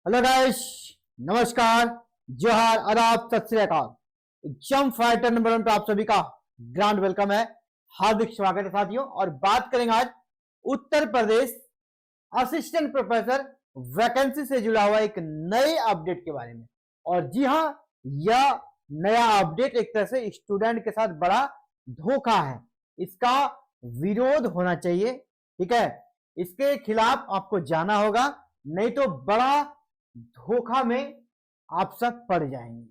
Hello guys, नमस्कार, जोहार, आदाब, सत श्री अकाल। एग्जाम फाइटर नंबर 1 पे आप सभी का ग्रांड वेलकम है, हार्दिक स्वागत है साथियों। और बात करेंगे आज Uttar Pradesh assistant professor vacancy से जुड़ा हुआ एक नए अपडेट के बारे में। और जी हां, यह नया अपडेट एक तरह से स्टूडेंट के साथ बड़ा धोखा है। इसका विरोध होना चाहिए, ठीक है। इसके खिलाफ आपको जाना होगा, नहीं तो बड़ा धोखा में आप सब पड़ जाएंगे।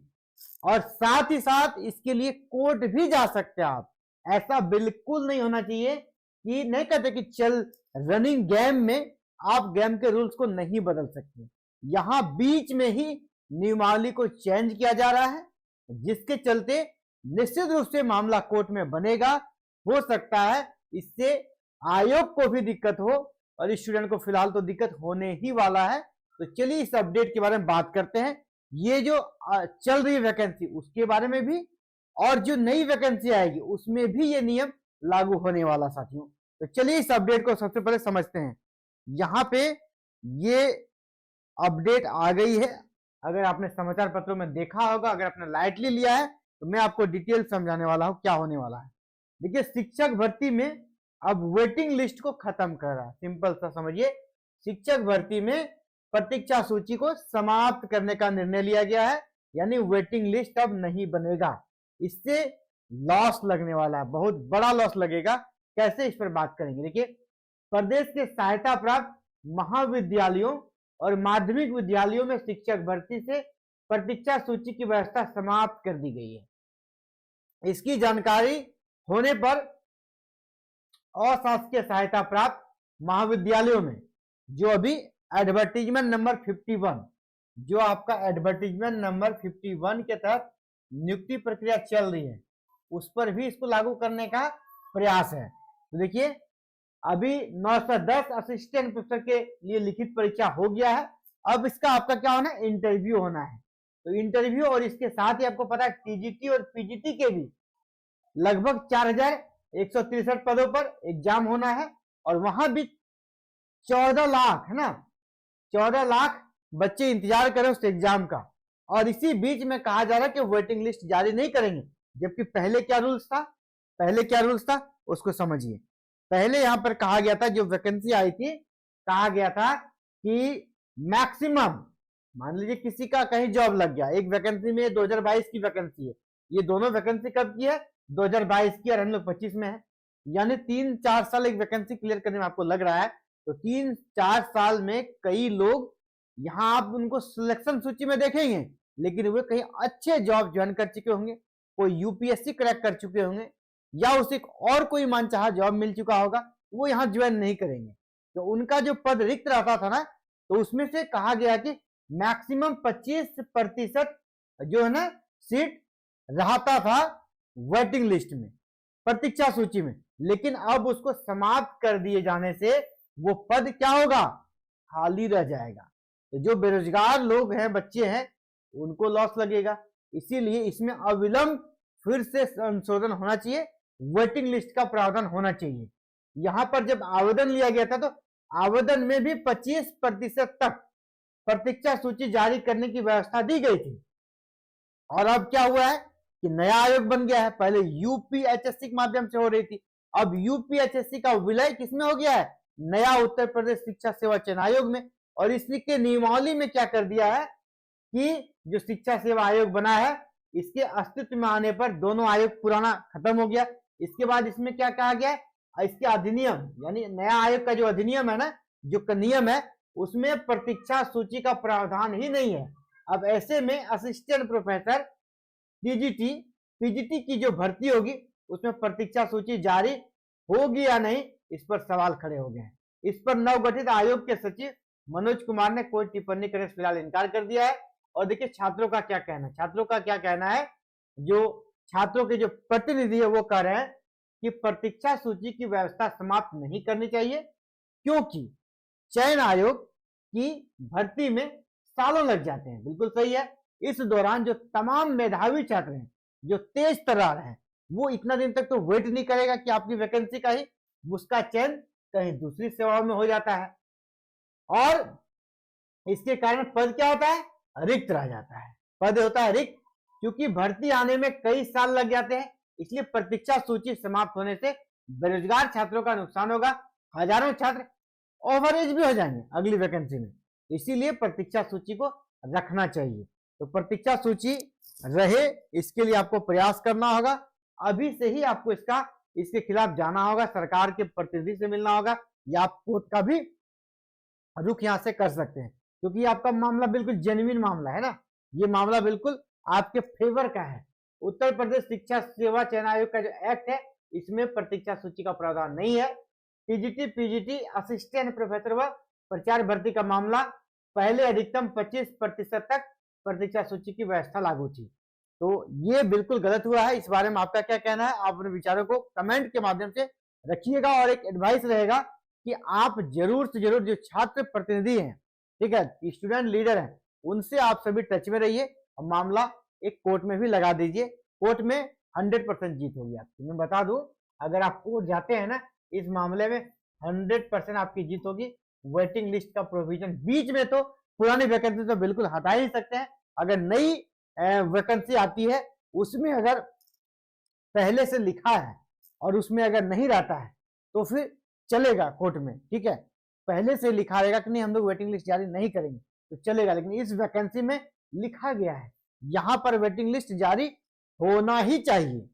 और साथ ही साथ इसके लिए कोर्ट भी जा सकते हैं आप। ऐसा बिल्कुल नहीं होना चाहिए कि नहीं कहते कि चल रनिंग गेम में आप गेम के रूल्स को नहीं बदल सकते। यहां बीच में ही नियमावली को चेंज किया जा रहा है, जिसके चलते निश्चित रूप से मामला कोर्ट में बनेगा। हो सकता है इससे आयोग को भी दिक्कत हो और स्टूडेंट को फिलहाल तो दिक्कत होने ही वाला है। तो चलिए इस अपडेट के बारे में बात करते हैं। ये जो चल रही वैकेंसी उसके बारे में भी, और जो नई वैकेंसी आएगी उसमें भी ये नियम लागू होने वाला साथियों। तो चलिए इस अपडेट को सबसे पहले समझते हैं। यहाँ पे ये अपडेट आ गई है। अगर आपने समाचार पत्रों में देखा होगा, अगर आपने लाइटली लिया है, तो मैं आपको डिटेल समझाने वाला हूं क्या होने वाला है। देखिए, शिक्षक भर्ती में अब वेटिंग लिस्ट को खत्म कर रहा है। सिंपल सा समझिए, शिक्षक भर्ती में प्रतीक्षा सूची को समाप्त करने का निर्णय लिया गया है, यानी वेटिंग लिस्ट अब नहीं बनेगा। इससे लॉस लगने वाला है, बहुत बड़ा लॉस लगेगा। कैसे, इस पर बात करेंगे। देखिए, प्रदेश के सहायता प्राप्त महाविद्यालयों और माध्यमिक विद्यालयों में शिक्षक भर्ती से प्रतीक्षा सूची की व्यवस्था समाप्त कर दी गई है। इसकी जानकारी होने पर अशासकीय सहायता प्राप्त महाविद्यालयों में जो अभी एडवर्टीजमेंट नंबर 51, जो आपका एडवर्टीजमेंट नंबर 51 के तहत नियुक्ति प्रक्रिया चल रही है, उस पर भी इसको लागू करने का प्रयास है। तो देखिए, अभी 910 असिस्टेंट प्रोफेसर के लिए लिखित परीक्षा हो गया है। अब इसका आपका क्या होना है, इंटरव्यू होना है। तो इंटरव्यू और इसके साथ ही आपको पता है टीजीटी और पीजीटी के भी लगभग 4163 पदों पर एग्जाम होना है। और वहां भी 14 लाख है ना, 14 लाख बच्चे इंतजार करें उस एग्जाम का। और इसी बीच में कहा जा रहा है कि वेटिंग लिस्ट जारी नहीं करेंगे। जबकि पहले क्या रूल्स था उसको समझिए। पहले यहां पर कहा गया था, जो वैकेंसी आई थी, कहा गया था कि मैक्सिमम, मान लीजिए किसी का कहीं जॉब लग गया, एक वैकेंसी में 2022 की वैकेंसी है, ये दोनों वैकेंसी कब की है, 2022 की, और हम लोग 25 में है। यानी 3-4 साल एक वैकेंसी क्लियर करने में आपको लग रहा है। तो 3-4 साल में कई लोग, यहां आप उनको सिलेक्शन सूची में देखेंगे, लेकिन वे कहीं अच्छे जॉब ज्वाइन कर चुके होंगे, कोई यूपीएससी क्रैक कर चुके होंगे, या उसे और कोई मनचाहा जॉब मिल चुका होगा, वो यहाँ ज्वाइन नहीं करेंगे। तो उनका जो पद रिक्त रहता था ना, तो उसमें से कहा गया कि मैक्सिमम 25% जो है ना सीट रहता था वेटिंग लिस्ट में, प्रतीक्षा सूची में। लेकिन अब उसको समाप्त कर दिए जाने से वो पद क्या होगा, खाली रह जाएगा। तो जो बेरोजगार लोग हैं, बच्चे हैं, उनको लॉस लगेगा। इसीलिए इसमें अविलंब फिर से संशोधन होना चाहिए, वेटिंग लिस्ट का प्रावधान होना चाहिए। यहां पर जब आवेदन लिया गया था, तो आवेदन में भी 25% तक प्रतीक्षा सूची जारी करने की व्यवस्था दी गई थी। और अब क्या हुआ है कि नया आयोग बन गया है। पहले यूपीएचएससी के माध्यम से हो रही थी, अब यूपीएचएससी का विलय किसमें हो गया है, नया उत्तर प्रदेश शिक्षा सेवा चयन आयोग में। और इसके नियमावली में क्या कर दिया है कि जो शिक्षा सेवा आयोग बना है, इसके अस्तित्व में आने पर दोनों आयोग पुराना खत्म हो गया। इसके बाद इसमें क्या कहा गया है, इसके अधिनियम, यानी नया आयोग का जो अधिनियम है ना, जो नियम है, उसमें प्रतीक्षा सूची का प्रावधान ही नहीं है। अब ऐसे में असिस्टेंट प्रोफेसर टीजीटी पीजीटी की जो भर्ती होगी, उसमें प्रतीक्षा सूची जारी होगी या नहीं, इस पर सवाल खड़े हो गए हैं। इस पर नवगठित आयोग के सचिव मनोज कुमार ने कोई टिप्पणी करने से फिलहाल इनकार कर दिया है। और देखिए, छात्रों का क्या कहना है, जो छात्रों के जो प्रतिनिधि है वो कह रहे हैं कि प्रतीक्षा सूची की व्यवस्था समाप्त नहीं करनी चाहिए, क्योंकि चयन आयोग की भर्ती में सालों लग जाते हैं। बिल्कुल सही है। इस दौरान जो तमाम मेधावी छात्र हैं, जो तेज तर्रार हैं, वो इतना दिन तक तो वेट नहीं करेगा कि आपकी वैकेंसी का ही उसका चयन कहीं दूसरी सेवाओं में हो जाता है। और इसके कारण पद क्या होता है, रिक्त रह जाता है, पद होता है रिक्त। क्योंकि भर्ती आने में कई साल लग जाते हैं, इसलिए प्रतीक्षा सूची समाप्त होने से बेरोजगार छात्रों का नुकसान होगा। हजारों छात्र ओवरेज भी हो जाएंगे अगली वैकेंसी में, इसीलिए प्रतीक्षा सूची को रखना चाहिए। तो प्रतीक्षा सूची रहे, इसके लिए आपको प्रयास करना होगा। अभी से ही आपको इसके खिलाफ जाना होगा, सरकार के प्रतिनिधि से मिलना होगा, या आप कोर्ट का भी रुख यहां से कर सकते हैं, क्योंकि आपका मामला बिल्कुल जेन्युइन मामला है ना, ये मामला बिल्कुल आपके फेवर का है। उत्तर प्रदेश शिक्षा सेवा चयन आयोग का जो एक्ट है, इसमें प्रतीक्षा सूची का प्रावधान नहीं है। टीजीटी, पीजीटी, असिस्टेंट प्रोफेसर व प्रचार भर्ती का मामला, पहले अधिकतम 25% तक प्रतीक्षा सूची की व्यवस्था लागू थी। तो ये बिल्कुल गलत हुआ है। इस बारे में आपका क्या कहना है, आप अपने विचारों को कमेंट के माध्यम से रखिएगा। और एक एडवाइस रहेगा कि आप जरूर से जरूर जो छात्र प्रतिनिधि हैं, ठीक है, स्टूडेंट लीडर हैं, उनसे आप सभी टच में रहिए और मामला एक कोर्ट में भी लगा दीजिए। कोर्ट में 100% जीत होगी आपकी। मैं बता दूं, अगर आप कोर्ट जाते हैं ना, इस मामले में 100% आपकी जीत होगी। वेटिंग लिस्ट का प्रोविजन बीच में, तो पुरानी वैकेंसी तो बिल्कुल हटा ही सकते हैं। अगर नई वैकेंसी आती है, उसमें अगर पहले से लिखा है और उसमें अगर नहीं रहता है तो फिर चलेगा कोर्ट में, ठीक है। पहले से लिखा रहेगा कि नहीं हम लोग वेटिंग लिस्ट जारी नहीं करेंगे तो चलेगा, लेकिन इस वैकेंसी में लिखा गया है यहां पर वेटिंग लिस्ट जारी होना ही चाहिए।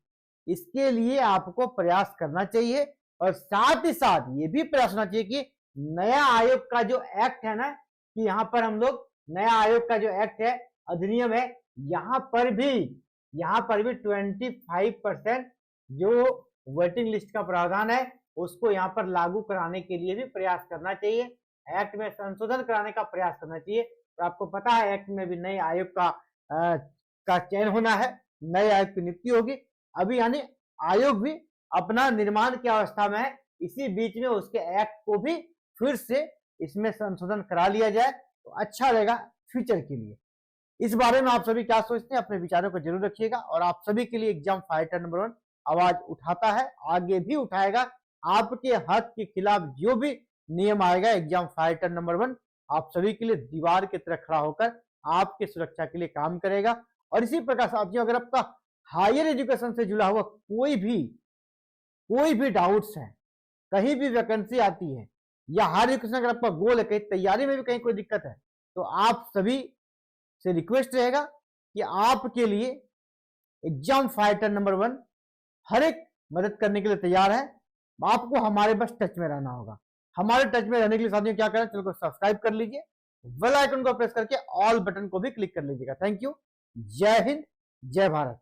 इसके लिए आपको प्रयास करना चाहिए, और साथ ही साथ ये भी प्रयास होना चाहिए कि नया आयोग का जो एक्ट है ना, कि यहाँ पर हम लोग नया आयोग का जो एक्ट है, अधिनियम है, यहाँ पर भी 25% जो वेटिंग लिस्ट का प्रावधान है उसको यहाँ पर लागू कराने के लिए भी प्रयास करना चाहिए। एक्ट में संशोधन कराने का प्रयास करना चाहिए। तो आपको पता है एक्ट में भी नए आयोग का चयन होना है, नए आयोग की नियुक्ति होगी। अभी यानी आयोग भी अपना निर्माण की अवस्था में है, इसी बीच में उसके एक्ट को भी फिर से इसमें संशोधन करा लिया जाए तो अच्छा रहेगा फ्यूचर के लिए। इस बारे में आप सभी क्या सोचते हैं, अपने विचारों को जरूर रखिएगा। और आप सभी के लिए एग्जाम फाइटर नंबर 1 आवाज उठाता है, आगे भी उठाएगा। आपके हक के खिलाफ जो भी नियम आएगा, एग्जाम फाइटर नंबर 1 आप सभी के लिए दीवार की तरह खड़ा होकर आपकी सुरक्षा के लिए काम करेगा। और इसी प्रकार साथियों, अगर आपका हायर एजुकेशन से जुड़ा हुआ कोई भी डाउट्स है, कहीं भी वैकेंसी आती है, या हायर एजुकेशन अगर आपका गोल है, कहीं तैयारी में भी कहीं कोई दिक्कत है, तो आप सभी से रिक्वेस्ट रहेगा कि आपके लिए एग्जाम फाइटर नंबर 1 हर एक मदद करने के लिए तैयार है। आपको हमारे बस टच में रहना होगा। हमारे टच में रहने के लिए साथियों क्या करें, चैनल को सब्सक्राइब कर लीजिए, बेल आइकन को प्रेस करके ऑल बटन को भी क्लिक कर लीजिएगा। Thank you. जय हिंद, जय भारत।